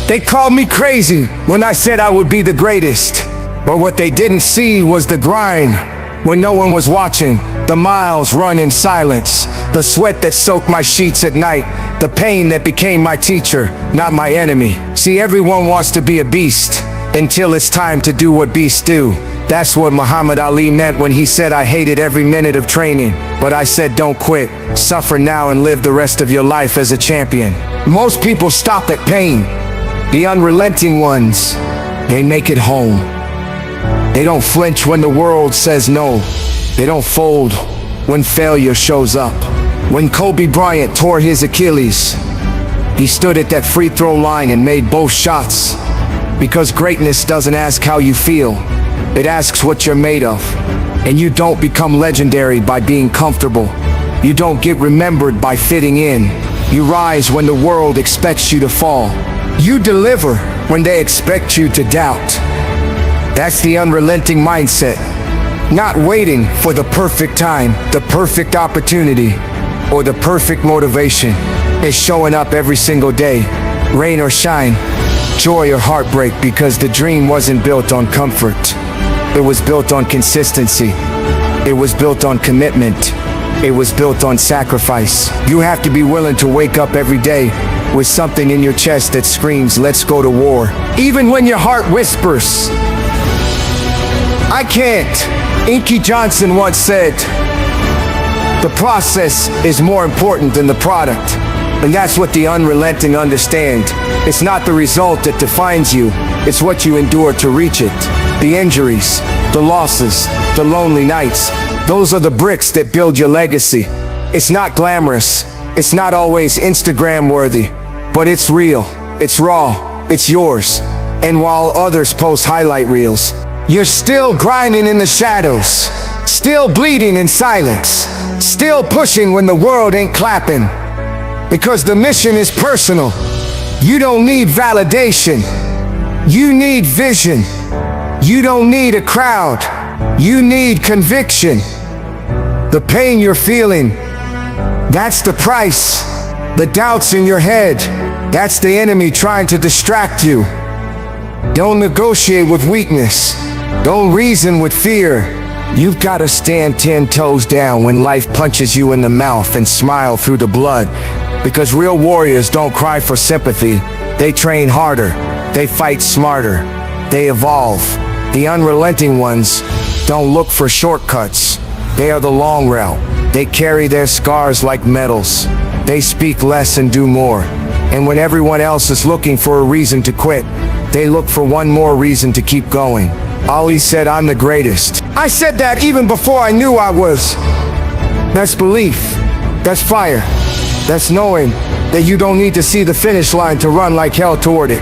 They called me crazy when I said I would be the greatest. But what they didn't see was the grind when no one was watching, the miles run in silence, the sweat that soaked my sheets at night, the pain that became my teacher, not my enemy. See, everyone wants to be a beast until it's time to do what beasts do. That's what Muhammad Ali meant when he said, I hated every minute of training, but I said don't quit. Suffer now and live the rest of your life as a champion. Most people stop at pain. The unrelenting ones, they make it home. They don't flinch when the world says no. They don't fold when failure shows up. When Kobe Bryant tore his Achilles, he stood at that free throw line and made both shots. Because greatness doesn't ask how you feel. It asks what you're made of. And you don't become legendary by being comfortable. You don't get remembered by fitting in. You rise when the world expects you to fall. You deliver when they expect you to doubt. That's the unrelenting mindset. Not waiting for the perfect time, the perfect opportunity, or the perfect motivation. It's showing up every single day, rain or shine, joy or heartbreak, because the dream wasn't built on comfort. It was built on consistency. It was built on commitment. It was built on sacrifice. You have to be willing to wake up every day with something in your chest that screams, let's go to war. Even when your heart whispers, I can't. Inky Johnson once said, the process is more important than the product. And that's what the unrelenting understand. It's not the result that defines you. It's what you endure to reach it. The injuries, the losses, the lonely nights, those are the bricks that build your legacy. It's not glamorous. It's not always Instagram worthy, but it's real. It's raw. It's yours. And while others post highlight reels, you're still grinding in the shadows, still bleeding in silence, still pushing when the world ain't clapping. Because the mission is personal. You don't need validation. You need vision. You don't need a crowd. You need conviction. The pain you're feeling, that's the price. The doubts in your head, that's the enemy trying to distract you. Don't negotiate with weakness. Don't reason with fear. You've got to stand 10 toes down when life punches you in the mouth and smile through the blood. Because real warriors don't cry for sympathy. They train harder. They fight smarter. They evolve. The unrelenting ones don't look for shortcuts. They are the long route. They carry their scars like medals. They speak less and do more. And when everyone else is looking for a reason to quit, they look for one more reason to keep going. Ali said, I'm the greatest. I said that even before I knew I was. That's belief. That's fire. That's knowing that you don't need to see the finish line to run like hell toward it.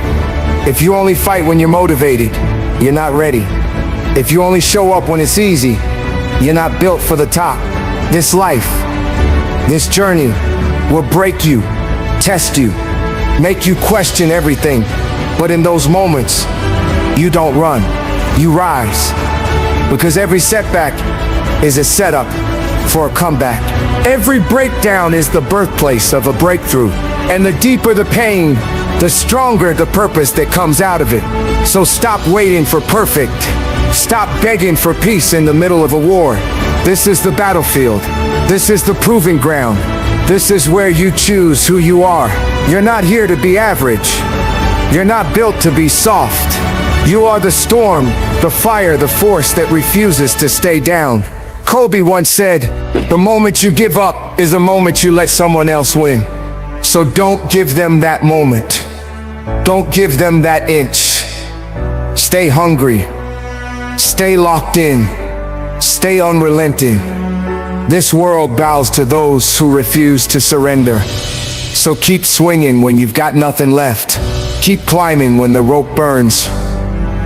If you only fight when you're motivated, you're not ready. If you only show up when it's easy, you're not built for the top. This life, this journey will break you, test you, make you question everything. But in those moments, you don't run, you rise. Because every setback is a setup for a comeback. Every breakdown is the birthplace of a breakthrough. And the deeper the pain, the stronger the purpose that comes out of it. So stop waiting for perfect. Stop begging for peace in the middle of a war. This is the battlefield. This is the proving ground. This is where you choose who you are. You're not here to be average. You're not built to be soft. You are the storm, the fire, the force that refuses to stay down. Kobe once said, the moment you give up is the moment you let someone else win. So don't give them that moment. Don't give them that inch. Stay hungry. Stay locked in. Stay unrelenting. This world bows to those who refuse to surrender. So keep swinging when you've got nothing left. Keep climbing when the rope burns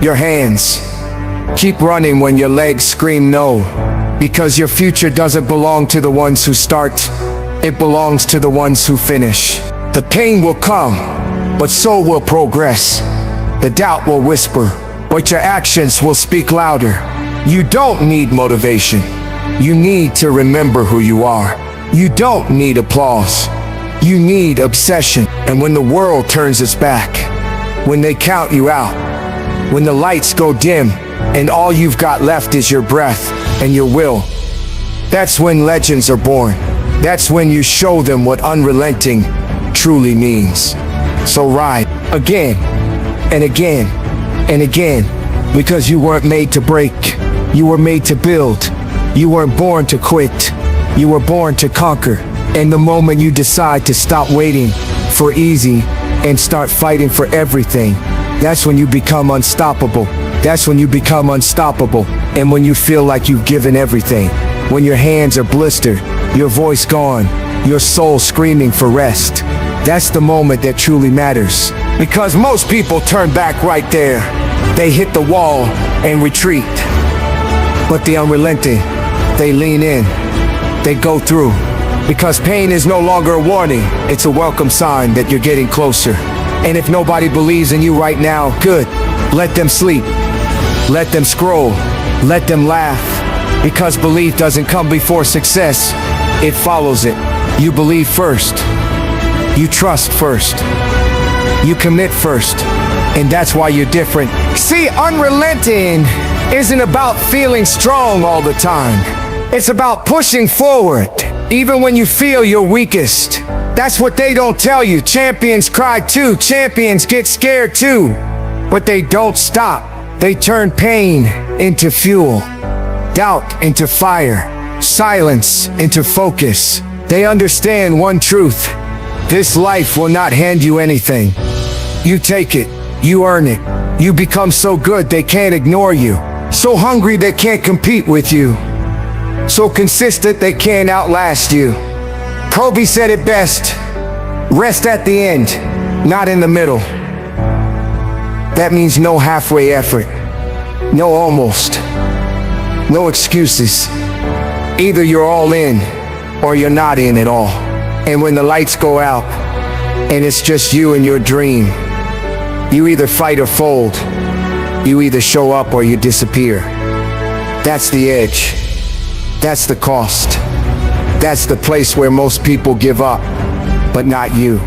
your hands. Keep running when your legs scream no. Because your future doesn't belong to the ones who start. It belongs to the ones who finish. The pain will come, but so will progress. The doubt will whisper, but your actions will speak louder. You don't need motivation. You need to remember who you are. You don't need applause. You need obsession. And when the world turns its back, when they count you out, when the lights go dim and all you've got left is your breath and your will. That's when legends are born. That's when you show them what unrelenting truly means. So ride again and again and again, because you weren't made to break. You were made to build. You weren't born to quit. You were born to conquer. And the moment you decide to stop waiting for easy and start fighting for everything, that's when you become unstoppable. That's when you become unstoppable. And when you feel like you've given everything, when your hands are blistered, your voice gone, your soul screaming for rest, that's the moment that truly matters. Because most people turn back right there. They hit the wall and retreat. But the unrelenting, they lean in, they go through. Because pain is no longer a warning, it's a welcome sign that you're getting closer. And if nobody believes in you right now, good. Let them sleep. Let them scroll. Let them laugh. Because belief doesn't come before success, it follows it. You believe first. You trust first. You commit first. And that's why you're different. See, unrelenting isn't about feeling strong all the time. It's about pushing forward, even when you feel your weakest. That's what they don't tell you. Champions cry too. Champions get scared too. But they don't stop. They turn pain into fuel, doubt into fire, silence into focus. They understand one truth. This life will not hand you anything. You take it. You earn it. You become so good they can't ignore you. So hungry they can't compete with you. So consistent they can't outlast you. Kobe said it best. Rest at the end, not in the middle. That means no halfway effort. No almost. No excuses. Either you're all in or you're not in at all. And when the lights go out and it's just you and your dream, you either fight or fold. You either show up or you disappear. That's the edge. That's the cost. That's the place where most people give up. But not you.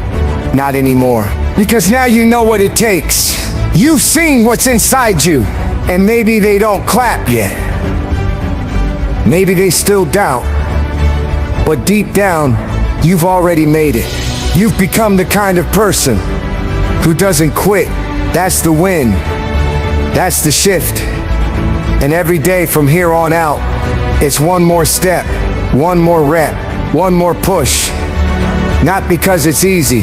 Not anymore. Because now you know what it takes. You've seen what's inside you. And maybe they don't clap yet. Maybe they still doubt. But deep down, you've already made it. You've become the kind of person who doesn't quit. That's the win. That's the shift. And every day from here on out, it's one more step, one more rep, one more push. Not because it's easy,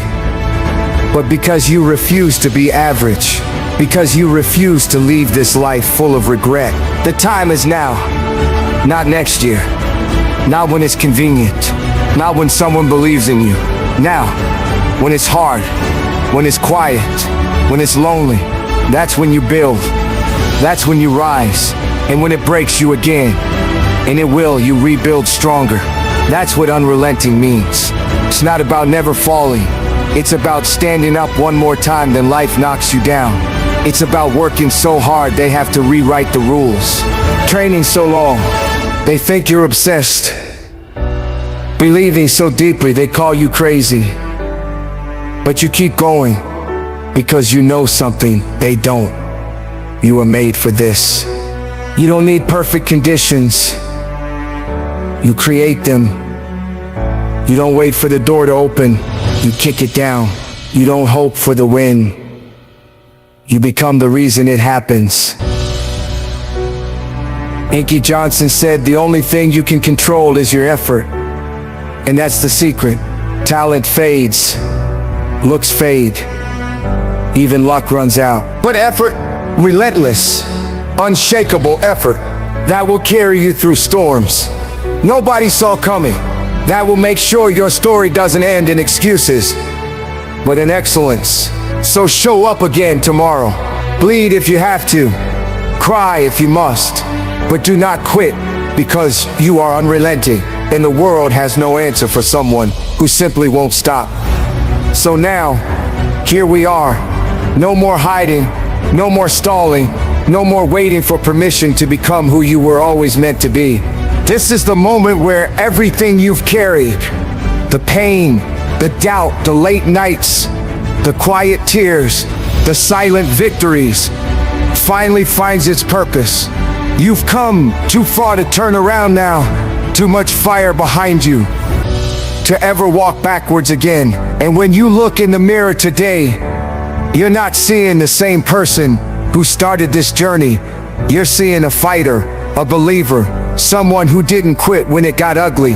but because you refuse to be average. Because you refuse to leave this life full of regret. The time is now, not next year. Not when it's convenient. Not when someone believes in you. Now, when it's hard, when it's quiet, when it's lonely, that's when you build. That's when you rise. And when it breaks you again, and it will, you rebuild stronger. That's what unrelenting means. It's not about never falling. It's about standing up one more time than life knocks you down. It's about working so hard they have to rewrite the rules. Training so long, they think you're obsessed. Believing so deeply they call you crazy. But you keep going because you know something they don't. You were made for this. You don't need perfect conditions. You create them. You don't wait for the door to open. You kick it down. You don't hope for the win. You become the reason it happens. Inky Johnson said the only thing you can control is your effort. And that's the secret. Talent fades. Looks fade. Even luck runs out. But effort, relentless, unshakable effort, that will carry you through storms nobody saw coming. That will make sure your story doesn't end in excuses, but in excellence. So show up again tomorrow. Bleed if you have to. Cry if you must. But do not quit, because you are unrelenting, and the world has no answer for someone who simply won't stop. So now, here we are. No more hiding, no more stalling, no more waiting for permission to become who you were always meant to be. This is the moment where everything you've carried, the pain, the doubt, the late nights, the quiet tears, the silent victories, finally finds its purpose. You've come too far to turn around now, too much fire behind you to ever walk backwards again. And when you look in the mirror today, you're not seeing the same person who started this journey. You're seeing a fighter, a believer, someone who didn't quit when it got ugly.